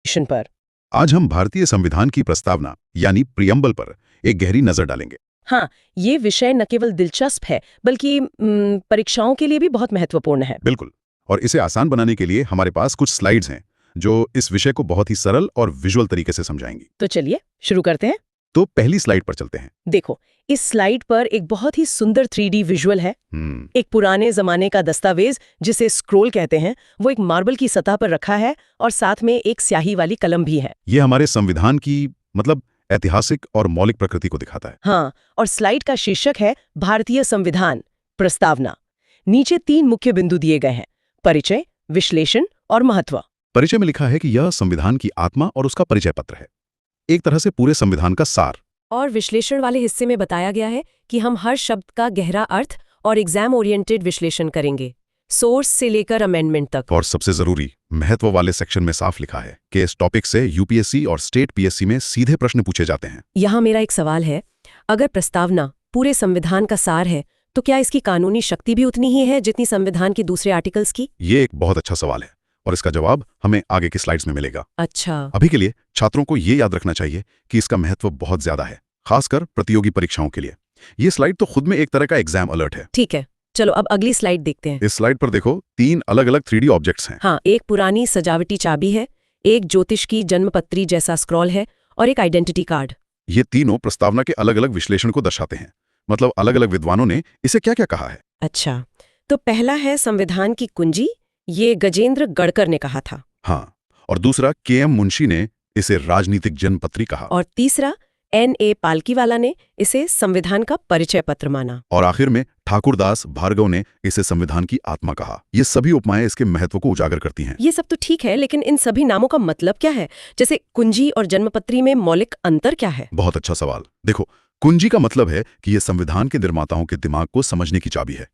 Mission पर। आज हम भारतीय संविधान की प्रस्तावना यानी प्रियम्बल पर एक गहरी नजर डालेंगे। हाँ, ये विषय न केवल दिलचस्प है बल्कि परीक्षाओं के लिए भी बहुत महत्वपूर्ण है। बिल्कुल। और इसे आसान बनाने के लिए हमारे पास कुछ स्लाइड्स हैं जो इस विषय को बहुत ही सरल और विजुअल तरीके से समझाएंगी। तो चलिए शुरू करते हैं। तो पहली स्लाइड पर चलते हैं। देखो, इस स्लाइड पर एक बहुत ही सुंदर 3D विजुअल है। हम्म, एक पुराने जमाने का दस्तावेज जिसे स्क्रोल कहते हैं, वो एक मार्बल की सतह पर रखा है और साथ में एक स्याही वाली कलम भी है। ये हमारे संविधान की मतलब ऐतिहासिक और मौलिक प्रकृति को दिखाता है। हाँ, और स्लाइड का शीर्षक है भारतीय संविधान प्रस्तावना। नीचे 3 मुख्य बिंदु दिए गए हैं: परिचय, विश्लेषण और महत्व। परिचय में लिखा है कि यह संविधान की आत्मा और उसका परिचय पत्र है, एक तरह से पूरे संविधान का सार। और विश्लेषण वाले हिस्से में बताया गया है कि हम हर शब्द का गहरा अर्थ और एग्जाम ओरिएंटेड विश्लेषण करेंगे, सोर्स से लेकर अमेंडमेंट तक। और सबसे जरूरी महत्व वाले सेक्शन में साफ लिखा है कि इस टॉपिक से यूपीएससी और स्टेट पीएससी में सीधे प्रश्न पूछे जाते हैं। यहाँ मेरा एक सवाल है, अगर प्रस्तावना पूरे संविधान का सार है तो क्या इसकी कानूनी शक्ति भी उतनी ही है जितनी संविधान के दूसरे आर्टिकल्स की? ये एक बहुत अच्छा सवाल है और इसका जवाब हमें आगे की स्लाइड्स में मिलेगा। अच्छा, अभी के लिए छात्रों को ये याद रखना चाहिए कि इसका महत्व बहुत ज्यादा है, खासकर प्रतियोगी परीक्षाओं के लिए। ये स्लाइड तो खुद में एक तरह का एग्जाम अलर्ट है। ठीक है, चलो अब अगली स्लाइड देखते हैं। इस स्लाइड पर देखो 3 अलग-अलग 3D ऑब्जेक्ट्स हैं। हाँ, एक पुरानी सजावटी चाबी है, एक ज्योतिष की जन्मपत्री जैसा स्क्रॉल है और एक आइडेंटिटी कार्ड। ये तीनों प्रस्तावना के अलग-अलग विश्लेषण को दर्शाते हैं। मतलब अलग-अलग विद्वानों ने इसे क्या-क्या कहा है। अच्छा, तो पहला है संविधान की कुंजी, ये गजेंद्र गढ़कर ने कहा था। हाँ, और दूसरा KM मुंशी ने इसे राजनीतिक जनपत्री कहा। और तीसरा NA पालकीवाला ने इसे संविधान का परिचय पत्र माना। और आखिर में ठाकुरदास भार्गव ने इसे संविधान की आत्मा कहा। ये सभी उपमाएं इसके महत्व को उजागर करती हैं। ये सब तो ठीक है, लेकिन इन सभी नामों का मतलब क्या है? जैसे कुंजी और जन्मपत्री में मौलिक अंतर क्या है? बहुत अच्छा सवाल। देखो, कुंजी का मतलब है कि ये संविधान के निर्माताओं के दिमाग को समझने की चाबी है।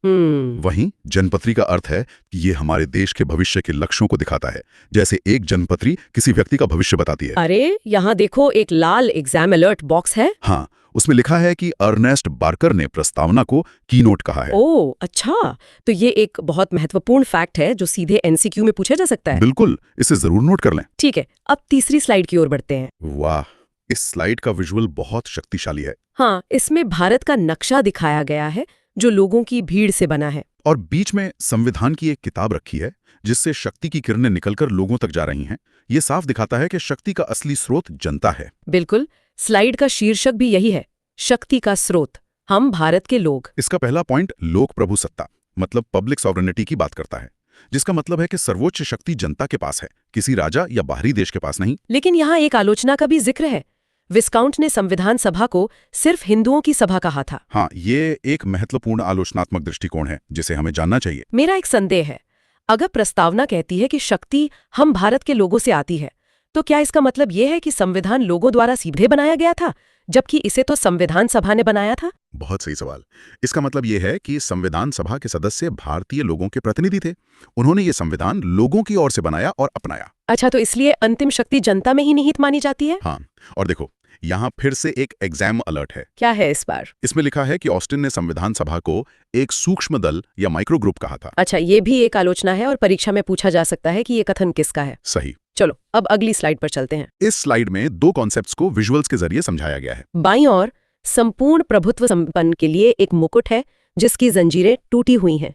वहीं जनपत्री का अर्थ है कि ये हमारे देश के भविष्य के लक्ष्यों को दिखाता है। जैसे एक जनपत्री किसी व्यक्ति का भविष्य बताती है। अरे, यहाँ देखो, एक लाल एग्जाम अलर्ट बॉक्स है। हाँ, उसमें लिखा है कि अर्नेस्ट बार्कर ने प्रस्तावना को कीनोट कहा है। ओह, अच्छा, तो ये एक बहुत महत्वपूर्ण फैक्ट है जो सीधे NCQ में पूछा जा सकता है। बिल्कुल, इसे जरूर नोट कर लें। ठीक है, अब तीसरी स्लाइड की ओर बढ़ते हैं। वाह, इस स्लाइड का विजुअल बहुत शक्तिशाली है। हाँ, इसमें भारत का नक्शा दिखाया गया है जो लोगों की भीड़ से बना है। और बीच में संविधान की एक किताब रखी है जिससे शक्ति की किरणें निकलकर लोगों तक जा रही हैं। ये साफ दिखाता है कि शक्ति का असली स्रोत जनता है। बिल्कुल, स्लाइड का शीर्षक भी यही है, शक्ति का स्रोत, हम भारत के लोग। इसका पहला पॉइंट लोक प्रभु सत्ता मतलब पब्लिक सॉवरेनिटी की बात करता है, जिसका मतलब है कि सर्वोच्च शक्ति जनता के पास है, किसी राजा या बाहरी देश के पास नहीं। लेकिन यहाँ एक आलोचना का भी जिक्र है। विस्काउंट ने संविधान सभा को सिर्फ हिंदुओं की सभा कहा था। हाँ, ये एक महत्वपूर्ण आलोचनात्मक दृष्टिकोण है जिसे हमें जानना चाहिए। मेरा एक संदेह है, अगर प्रस्तावना कहती है कि शक्ति हम भारत के लोगों से आती है, तो क्या इसका मतलब यह है कि संविधान लोगों द्वारा सीधे बनाया गया था, जबकि इसे तो संविधान सभा ने बनाया था? बहुत सही सवाल। इसका मतलब यह है कि संविधान सभा के सदस्य भारतीय लोगों के प्रतिनिधि थे। उन्होंने ये संविधान लोगों की ओर से बनाया और अपनाया। अच्छा, तो इसलिए अंतिम शक्ति जनता में ही निहित मानी जाती है? हाँ, और देखो, यहाँ फिर से एक एग्जाम अलर्ट है। क्या है इस बार? इसमें लिखा है कि ऑस्टिन ने संविधान सभा को एक सूक्ष्म दल या माइक्रो ग्रुप कहा था। अच्छा, ये भी एक आलोचना है और परीक्षा में पूछा जा सकता है कि ये कथन किसका है। सही। चलो अब अगली स्लाइड पर चलते हैं। इस स्लाइड में 2 कॉन्सेप्ट्स को विजुअल्स के जरिए समझाया गया है। बाईं ओर संपूर्ण प्रभुत्व संपन्न के लिए एक मुकुट है जिसकी जंजीरें टूटी हुई हैं।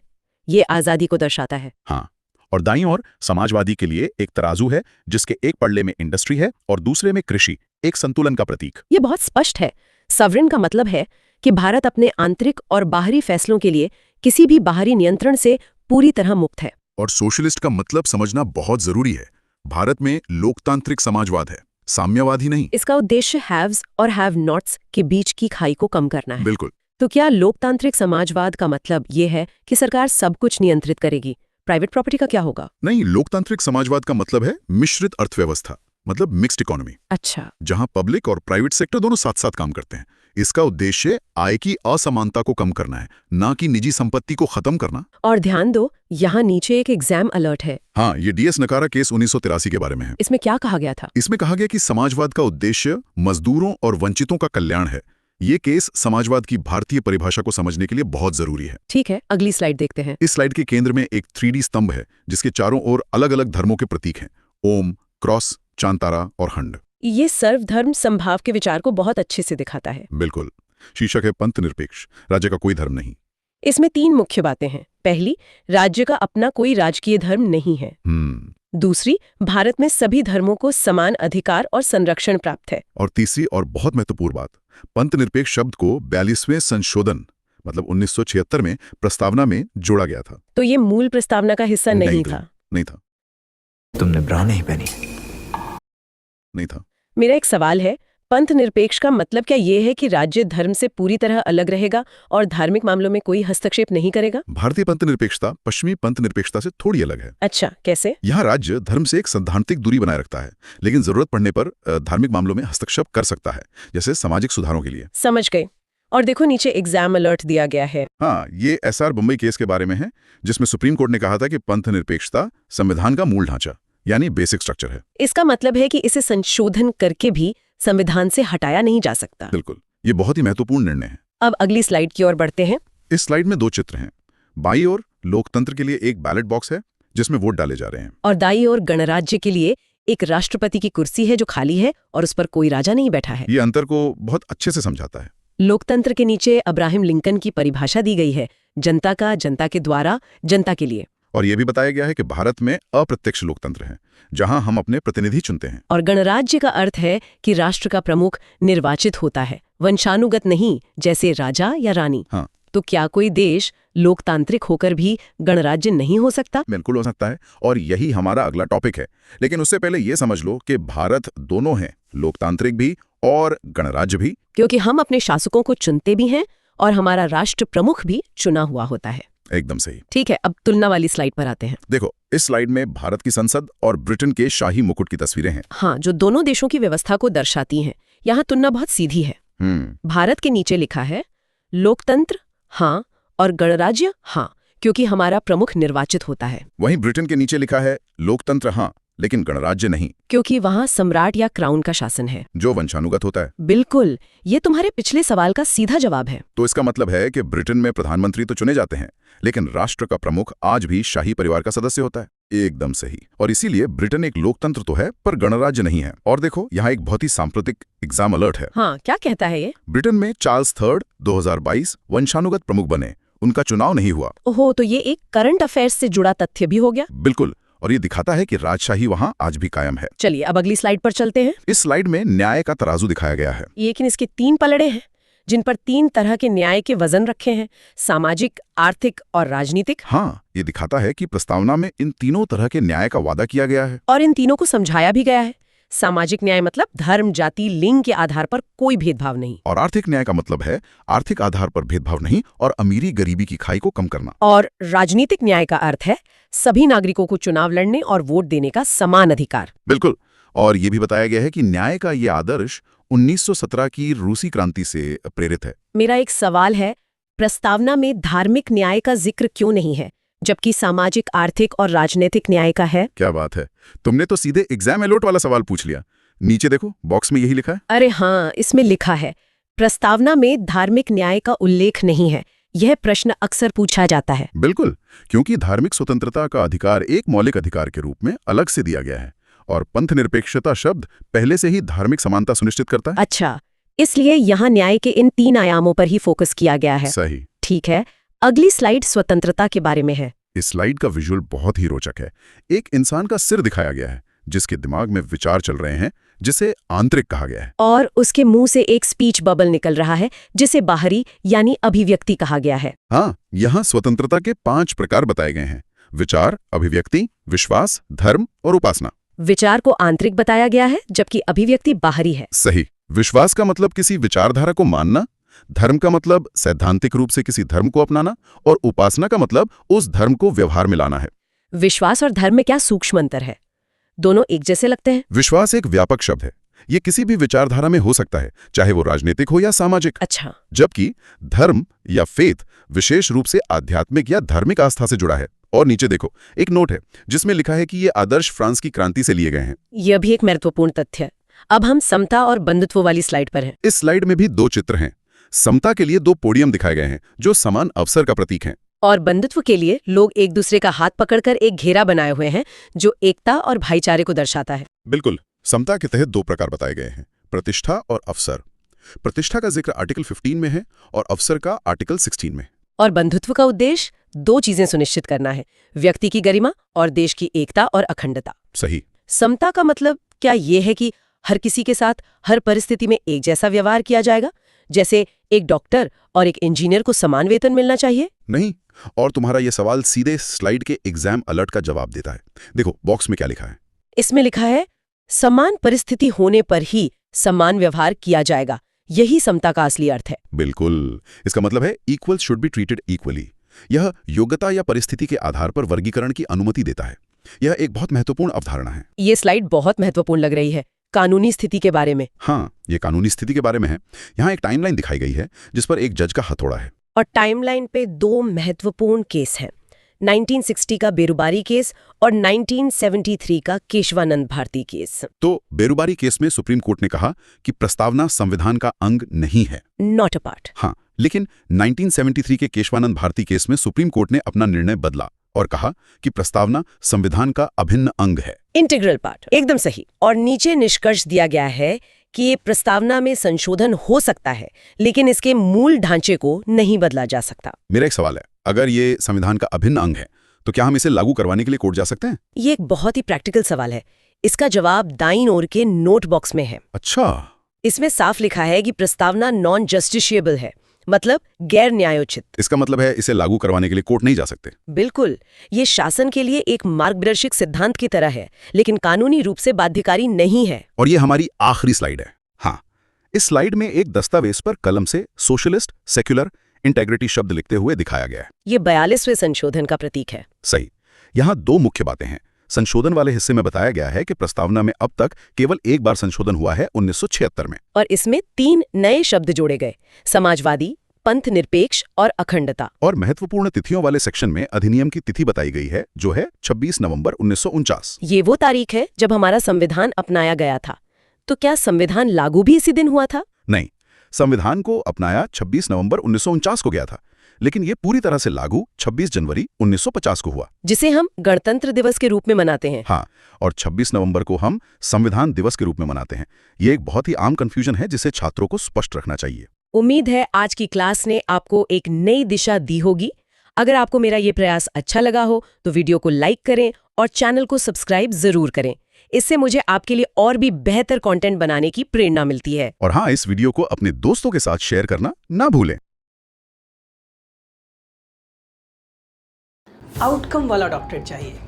ये आजादी को दर्शाता है। हाँ, और दाईं ओर समाजवादी के लिए एक तराजू है जिसके एक पल्ले में इंडस्ट्री है और दूसरे में कृषि, एक संतुलन का प्रतीक। ये बहुत स्पष्ट है। सॉवरेन का मतलब है कि भारत अपने आंतरिक और बाहरी फैसलों के लिए किसी भी बाहरी नियंत्रण से पूरी तरह मुक्त है। और सोशलिस्ट का मतलब समझना बहुत जरूरी है। भारत में लोकतांत्रिक समाजवाद है, साम्यवाद ही नहीं। इसका उद्देश्य हैव्स और हैव नॉट्स के बीच की खाई को कम करना है। बिल्कुल। तो क्या लोकतांत्रिक समाजवाद का मतलब ये है कि सरकार सब कुछ नियंत्रित करेगी, प्राइवेट प्रॉपर्टी का क्या होगा? नहीं, लोकतांत्रिक समाजवाद का मतलब है मिश्रित अर्थव्यवस्था, मतलब मिक्स्ड इकोनॉमी। अच्छा, जहां पब्लिक और प्राइवेट सेक्टर दोनों साथ साथ काम करते हैं। इसका उद्देश्य आय की असमानता को कम करना है, ना कि निजी संपत्ति को खत्म करना। और ध्यान दो, यहाँ नीचे एक एग्जाम अलर्ट है। हाँ, ये DS नकारा केस 1983 के बारे में है। इसमें क्या कहा गया था? इसमें कहा गया कि समाजवाद का उद्देश्य मजदूरों और वंचितों का कल्याण है। ये केस समाजवाद की भारतीय परिभाषा को समझने के लिए बहुत जरूरी है। ठीक है, अगली स्लाइड देखते हैं। इस स्लाइड के केंद्र में एक 3D स्तंभ है जिसके चारों ओर अलग अलग धर्मों के प्रतीक हैं: ओम, क्रॉस, चांतारा और हंड। ये सर्वधर्म समभाव के विचार को बहुत अच्छे से दिखाता है। बिल्कुल। शीर्षक है पंथ निरपेक्ष, राज्य का कोई धर्म नहीं। इसमें 3 मुख्य बातें हैं। पहली, राज्य का अपना कोई राजकीय धर्म नहीं है। दूसरी, भारत में सभी धर्मों को समान अधिकार और संरक्षण प्राप्त है। और तीसरी और बहुत महत्वपूर्ण बात, पंथ निरपेक्ष शब्द को 42वें संशोधन मतलब 1976 में प्रस्तावना में जोड़ा गया था। तो ये मूल प्रस्तावना का हिस्सा नहीं था। नहीं था। तुमने ब्रा नहीं पहनी? नहीं था। मेरा एक सवाल है, पंथ निरपेक्ष का मतलब क्या ये है कि राज्य धर्म से पूरी तरह अलग रहेगा और धार्मिक मामलों में कोई हस्तक्षेप नहीं करेगा? भारतीय पंथ निरपेक्षता पश्चिमी पंथ निरपेक्षता से थोड़ी अलग है। अच्छा, कैसे? यहाँ राज्य धर्म से एक सैद्धांतिक दूरी बनाए रखता है, लेकिन जरूरत पड़ने पर धार्मिक मामलों में हस्तक्षेप कर सकता है, जैसे सामाजिक सुधारों के लिए। समझ गए। और देखो नीचे एग्जाम अलर्ट दिया गया है। हाँ, ये SR बम्बई केस के बारे में है, जिसमें सुप्रीम कोर्ट ने कहा था कि पंथ निरपेक्षता संविधान का मूल ढांचा यानी बेसिक स्ट्रक्चर है। इसका मतलब है कि इसे संशोधन करके भी संविधान से हटाया नहीं जा सकता। बिल्कुल, ये बहुत ही महत्वपूर्ण निर्णय है। अब अगली स्लाइड की ओर बढ़ते हैं। इस स्लाइड में 2 चित्र हैं। बाईं ओर लोकतंत्र के लिए एक बैलेट बॉक्स है जिसमें वोट डाले जा रहे हैं, और दाईं ओर गणराज्य के लिए एक राष्ट्रपति की कुर्सी है जो खाली है और उस पर कोई राजा नहीं बैठा है। ये अंतर को बहुत अच्छे से समझाता है। लोकतंत्र के नीचे अब्राहम लिंकन की परिभाषा दी गई है, जनता का, जनता के द्वारा, जनता के लिए। और यह भी बताया गया है कि भारत में अप्रत्यक्ष लोकतंत्र है, जहां हम अपने प्रतिनिधि चुनते हैं। और गणराज्य का अर्थ है कि राष्ट्र का प्रमुख निर्वाचित होता है, वंशानुगत नहीं, जैसे राजा या रानी। हाँ। तो क्या कोई देश लोकतांत्रिक होकर भी गणराज्य नहीं हो सकता? बिल्कुल हो सकता है, और यही हमारा अगला टॉपिक है। लेकिन उससे पहले ये समझ लो कि भारत दोनों है, लोकतांत्रिक भी और गणराज्य भी। क्योंकि हम अपने शासकों को चुनते भी हैं और हमारा राष्ट्र प्रमुख भी चुना हुआ होता है। एकदम सही। ठीक है, अब तुलना वाली स्लाइड पर आते हैं। देखो, इस स्लाइड में भारत की संसद और ब्रिटेन के शाही मुकुट की तस्वीरें हैं। हाँ, जो दोनों देशों की व्यवस्था को दर्शाती हैं। यहाँ तुलना बहुत सीधी है। भारत के नीचे लिखा है लोकतंत्र हाँ और गणराज्य हाँ, क्योंकि हमारा प्रमुख निर्वाचित होता है। वहीं ब्रिटेन के नीचे लिखा है लोकतंत्र हाँ लेकिन गणराज्य नहीं, क्योंकि वहाँ सम्राट या क्राउन का शासन है जो वंशानुगत होता है। बिल्कुल, ये तुम्हारे पिछले सवाल का सीधा जवाब है। तो इसका मतलब है कि ब्रिटेन में प्रधानमंत्री तो चुने जाते हैं, लेकिन राष्ट्र का प्रमुख आज भी शाही परिवार का सदस्य होता है। एकदम सही। और इसीलिए ब्रिटेन एक लोकतंत्र तो है पर गणराज्य नहीं है। और देखो, यहाँ एक बहुत ही सांप्रतिक एग्जाम अलर्ट है। हाँ, क्या कहता है ये? ब्रिटेन में चार्ल्स III 2022 वंशानुगत प्रमुख बने, उनका चुनाव नहीं हुआ। ओहो, तो ये एक करंट अफेयर्स से जुड़ा तथ्य भी हो गया। बिल्कुल, और ये दिखाता है कि राजशाही वहाँ आज भी कायम है। चलिए अब अगली स्लाइड पर चलते हैं। इस स्लाइड में न्याय का तराजू दिखाया गया है, लेकिन इसके 3 पलड़े हैं जिन पर 3 तरह के न्याय के वजन रखे हैं, सामाजिक, आर्थिक और राजनीतिक। हाँ, ये दिखाता है कि प्रस्तावना में इन तीनों तरह के न्याय का वादा किया गया है और इन तीनों को समझाया भी गया है। सामाजिक न्याय मतलब धर्म, जाति, लिंग के आधार पर कोई भेदभाव नहीं। और आर्थिक न्याय का मतलब है आर्थिक आधार पर भेदभाव नहीं और अमीरी गरीबी की खाई को कम करना। और राजनीतिक न्याय का अर्थ है सभी नागरिकों को चुनाव लड़ने और वोट देने का समान अधिकार। बिल्कुल, और ये भी बताया गया है कि न्याय का ये आदर्श 1917 की रूसी क्रांति से प्रेरित है। मेरा एक सवाल है, प्रस्तावना में धार्मिक न्याय का जिक्र क्यों नहीं है जबकि सामाजिक, आर्थिक और राजनीतिक न्याय का है? क्या बात है, तुमने तो सीधे एग्जाम अलर्ट वाला सवाल पूछ लिया। नीचे देखो, बॉक्स में यही लिखा है। अरे हाँ, इसमें लिखा है प्रस्तावना में धार्मिक न्याय का उल्लेख नहीं है। यह प्रश्न अक्सर पूछा जाता है। बिल्कुल, क्योंकि धार्मिक स्वतंत्रता का अधिकार एक मौलिक अधिकार के रूप में अलग से दिया गया है और पंथ निरपेक्षता शब्द पहले से ही धार्मिक समानता सुनिश्चित करता है। अच्छा, इसलिए यहाँ न्याय के इन 3 आयामों पर ही फोकस किया गया है। सही। ठीक है, अगली स्लाइड स्वतंत्रता के बारे में है। इस स्लाइड का विजुअल बहुत ही रोचक है। एक इंसान का सिर दिखाया गया है जिसके दिमाग में विचार चल रहे हैं, जिसे आंतरिक कहा गया है। और उसके मुंह से एक स्पीच बबल निकल रहा है जिसे बाहरी यानी अभिव्यक्ति कहा गया है। हाँ, यहाँ स्वतंत्रता के 5 प्रकार बताए गए हैं: विचार, अभिव्यक्ति, विश्वास, धर्म और उपासना। विचार को आंतरिक बताया गया है जबकि अभिव्यक्ति बाहरी है। सही। विश्वास का मतलब किसी विचारधारा को मानना, धर्म का मतलब सैद्धांतिक रूप से किसी धर्म को अपनाना, और उपासना का मतलब उस धर्म को व्यवहार में लाना है। विश्वास और धर्म में क्या सूक्ष्म अंतर है? दोनों एक जैसे लगते हैं। विश्वास एक व्यापक शब्द है, ये किसी भी विचारधारा में हो सकता है, चाहे वो राजनीतिक हो या सामाजिक। अच्छा। जबकि धर्म या फेथ विशेष रूप से आध्यात्मिक या धार्मिक आस्था से जुड़ा है। और नीचे देखो, एक नोट है जिसमें लिखा है कि ये आदर्श फ्रांस की क्रांति से लिए गए हैं। यह भी एक महत्वपूर्ण तथ्य है। अब हम समता और बंधुत्व वाली स्लाइड पर हैं। इस स्लाइड में भी 2 चित्र हैं। समता के लिए 2 पोडियम दिखाए गए हैं जो समान अवसर का प्रतीक हैं। और बंधुत्व के लिए लोग एक दूसरे का हाथ पकड़कर एक घेरा बनाए हुए हैं जो एकता और भाईचारे को दर्शाता है। बिल्कुल, समता के तहत दो प्रकार बताए गए हैं, प्रतिष्ठा और अवसर। प्रतिष्ठा का जिक्र आर्टिकल 15 में है और अवसर का आर्टिकल 16 में। और बंधुत्व का उद्देश्य दो चीजें सुनिश्चित करना है, व्यक्ति की गरिमा और देश की एकता और अखंडता। सही। समता का मतलब क्या ये है कि हर किसी के साथ हर परिस्थिति में एक जैसा व्यवहार किया जाएगा, जैसे एक डॉक्टर और एक इंजीनियर को समान वेतन मिलना चाहिए? नहीं, और तुम्हारा यह सवाल सीधे स्लाइड के एग्जाम अलर्ट का जवाब देता है। देखो बॉक्स में क्या लिखा है। इसमें लिखा है समान परिस्थिति होने पर ही समान व्यवहार किया जाएगा। यही समता का असली अर्थ है। बिल्कुल, इसका मतलब है equal should be treated equally. यह योग्यता या परिस्थिति के आधार पर वर्गीकरण की अनुमति देता है। यह एक बहुत महत्वपूर्ण अवधारणा है। ये स्लाइड बहुत महत्वपूर्ण लग रही है, कानूनी स्थिति के बारे में। हाँ, ये कानूनी स्थिति के बारे में है। यहाँ एक टाइमलाइन दिखाई गई है जिस पर एक जज का हथौड़ा है। और टाइमलाइन पे दो महत्वपूर्ण केस हैं, 1960 का बेरुबारी केस और 1973 का केशवानंद भारती केस। तो बेरुबारी केस में सुप्रीम कोर्ट ने कहा कि प्रस्तावना संविधान का अंग नहीं है, नॉट अ पार्ट। हाँ, लेकिन 1973 के केशवानंद भारती केस में सुप्रीम कोर्ट ने अपना निर्णय बदला और कहा कि प्रस्तावना संविधान का अभिन्न अंग है, इंटीग्रल पार्ट। एकदम सही। और नीचे निष्कर्ष दिया गया है कि ये प्रस्तावना में संशोधन हो सकता है, लेकिन इसके मूल ढांचे को नहीं बदला जा सकता। मेरा एक सवाल है, अगर ये संविधान का अभिन्न अंग है तो क्या हम इसे लागू करवाने के लिए कोर्ट जा सकते हैं? ये एक बहुत ही प्रैक्टिकल सवाल है। इसका जवाब दाईं ओर के नोट बॉक्स में है। अच्छा। इसमें साफ लिखा है कि प्रस्तावना नॉन जस्टिशिएबल है, मतलब गैर न्यायोचित। इसका मतलब है इसे लागू करवाने के लिए कोर्ट नहीं जा सकते? बिल्कुल, ये शासन के लिए एक मार्गदर्शक सिद्धांत की तरह है, लेकिन कानूनी रूप से बाध्यकारी नहीं है। और ये हमारी आखिरी स्लाइड है। हाँ, इस स्लाइड में एक दस्तावेज पर कलम से सोशलिस्ट, सेक्युलर, इंटेग्रिटी शब्द लिखते हुए दिखाया गया है। ये 42वें संशोधन का प्रतीक है। सही। यहाँ दो मुख्य बातें हैं। संशोधन वाले हिस्से में बताया गया है कि प्रस्तावना में अब तक केवल एक बार संशोधन हुआ है, 1976 में। और इसमें 3 नए शब्द जोड़े गए, समाजवादी, पंथ निरपेक्ष और अखंडता। और महत्वपूर्ण तिथियों वाले सेक्शन में अधिनियम की तिथि बताई गई है, जो है 26 नवंबर 1949। ये वो तारीख है जब हमारा संविधान अपनाया गया था। तो क्या संविधान लागू भी इसी दिन हुआ था? नहीं, संविधान को अपनाया 26 नवंबर 1949 को गया था, लेकिन ये पूरी तरह से लागू 26 जनवरी 1950 को हुआ, जिसे हम गणतंत्र दिवस के रूप में मनाते हैं। हाँ, और 26 नवंबर को हम संविधान दिवस के रूप में मनाते हैं। ये एक बहुत ही आम कंफ्यूजन है जिसे छात्रों को स्पष्ट रखना चाहिए। उम्मीद है आज की क्लास ने आपको एक नई दिशा दी होगी। अगर आपको मेरा ये प्रयास अच्छा लगा हो तो वीडियो को लाइक करें और चैनल को सब्सक्राइब जरूर करें। इससे मुझे आपके लिए और भी बेहतर कंटेंट बनाने की प्रेरणा मिलती है। और हाँ, इस वीडियो को अपने दोस्तों के साथ शेयर करना ना भूलें। आउटकम वाला डॉक्टर चाहिए।